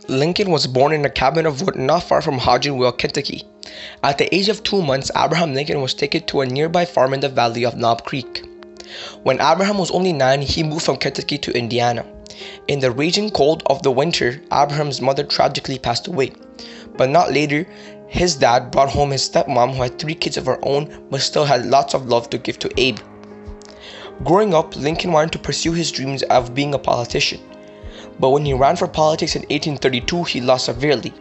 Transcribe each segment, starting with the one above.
Lincoln was born in a cabin of wood not far from Hodgenville, Kentucky. At the age of 2 months, Abraham Lincoln was taken to a nearby farm in the valley of Knob Creek. When Abraham was only 9, he moved from Kentucky to Indiana. In the raging cold of the winter, Abraham's mother tragically passed away. But not later, his dad brought home his stepmom who had 3 kids of her own but still had lots of love to give to Abe. Growing up, Lincoln wanted to pursue his dreams of being a politician. But when he ran for politics in 1832, he lost severely.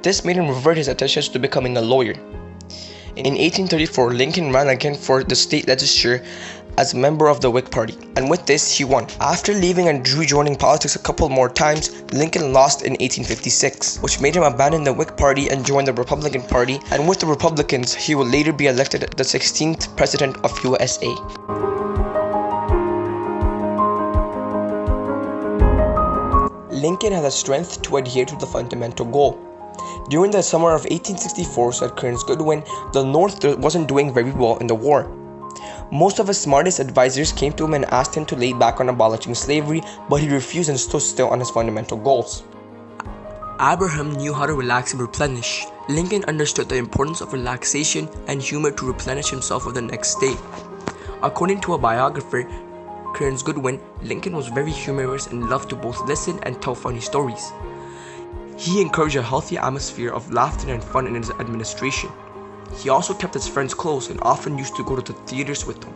This made him revert his attentions to becoming a lawyer. In 1834, Lincoln ran again for the state legislature as a member of the Whig Party, and with this, he won. After leaving and rejoining politics a couple more times, Lincoln lost in 1856, which made him abandon the Whig Party and join the Republican Party, and with the Republicans, he would later be elected the 16th President of USA. Lincoln had the strength to adhere to the fundamental goal. During the summer of 1864, said Kearns Goodwin, the North wasn't doing very well in the war. Most of his smartest advisors came to him and asked him to lay back on abolishing slavery, but he refused and stood still on his fundamental goals. Abraham knew how to relax and replenish. Lincoln understood the importance of relaxation and humor to replenish himself for the next day. According to a biographer, Kearns Goodwin, Lincoln was very humorous and loved to both listen and tell funny stories. He encouraged a healthy atmosphere of laughter and fun in his administration. He also kept his friends close and often used to go to the theaters with them.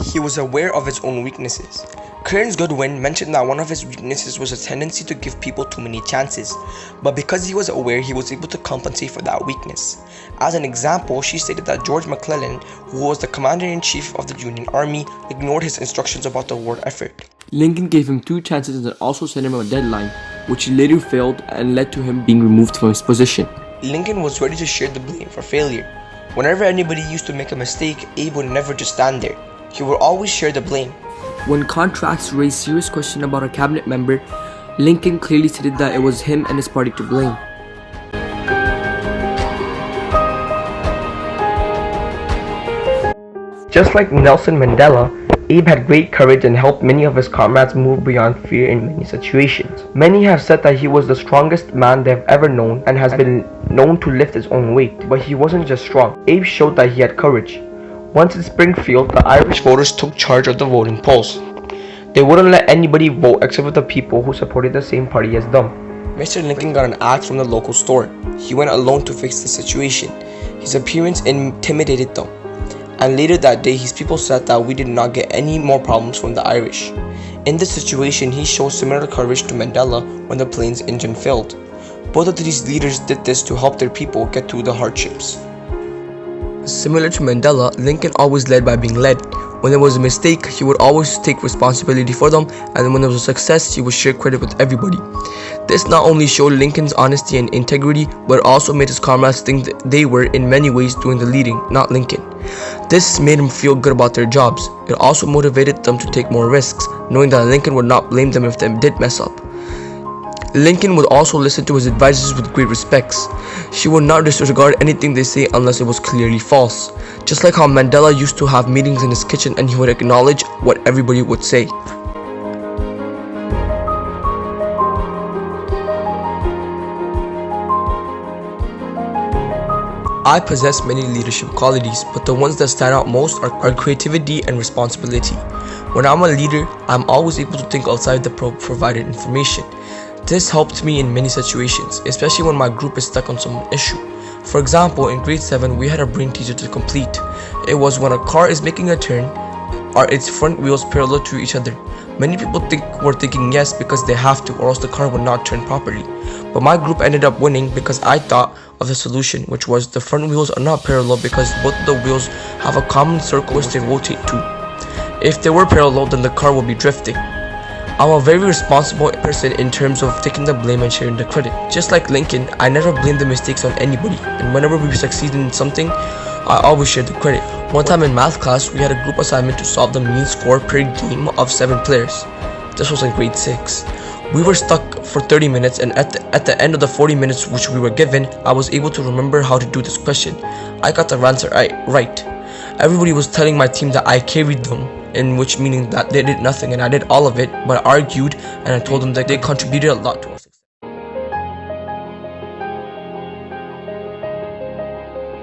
He was aware of his own weaknesses. Kearns Goodwin mentioned that one of his weaknesses was a tendency to give people too many chances, but because he was aware, he was able to compensate for that weakness. As an example, she stated that George McClellan, who was the commander-in-chief of the Union Army, ignored his instructions about the war effort. Lincoln gave him 2 chances and also set him a deadline, which he later failed and led to him being removed from his position. Lincoln was ready to share the blame for failure. Whenever anybody used to make a mistake, Abe would never just stand there. He would always share the blame. When contracts raised serious questions about a cabinet member, Lincoln clearly stated that it was him and his party to blame. Just like Nelson Mandela, Abe had great courage and helped many of his comrades move beyond fear in many situations. Many have said that he was the strongest man they've ever known and has been known to lift his own weight, but he wasn't just strong. Abe showed that he had courage. Once in Springfield, the Irish voters took charge of the voting polls. They wouldn't let anybody vote except for the people who supported the same party as them. Mr. Lincoln got an axe from the local store. He went alone to fix the situation. His appearance intimidated them. And later that day, his people said that we did not get any more problems from the Irish. In this situation, he showed similar courage to Mandela when the plane's engine failed. Both of these leaders did this to help their people get through the hardships. Similar to Mandela, Lincoln always led by being led. When there was a mistake, he would always take responsibility for them, and when there was a success, he would share credit with everybody. This not only showed Lincoln's honesty and integrity, but also made his comrades think that they were in many ways doing the leading, not Lincoln. This made them feel good about their jobs. It also motivated them to take more risks, knowing that Lincoln would not blame them if they did mess up. Lincoln would also listen to his advisors with great respects. He would not disregard anything they say unless it was clearly false. Just like how Mandela used to have meetings in his kitchen and he would acknowledge what everybody would say. I possess many leadership qualities, but the ones that stand out most are creativity and responsibility. When I'm a leader, I'm always able to think outside the provided information. This helped me in many situations, especially when my group is stuck on some issue. For example, in grade 7, we had a brain teaser to complete. It was when a car is making a turn, are its front wheels parallel to each other? Many people were thinking yes because they have to, or else the car would not turn properly. But my group ended up winning because I thought of the solution, which was the front wheels are not parallel because both of the wheels have a common circle which they rotate to. If they were parallel, then the car would be drifting. I'm a very responsible person in terms of taking the blame and sharing the credit. Just like Lincoln, I never blame the mistakes on anybody, and whenever we succeed in something, I always share the credit. One time in math class, we had a group assignment to solve the mean score per game of 7 players. This was in grade 6. We were stuck for 30 minutes, and at the end of the 40 minutes which we were given, I was able to remember how to do this question. I got the answer right. Everybody was telling my team that I carried them, in which meaning that they did nothing and I did all of it, but I argued and I told them that they contributed a lot to us.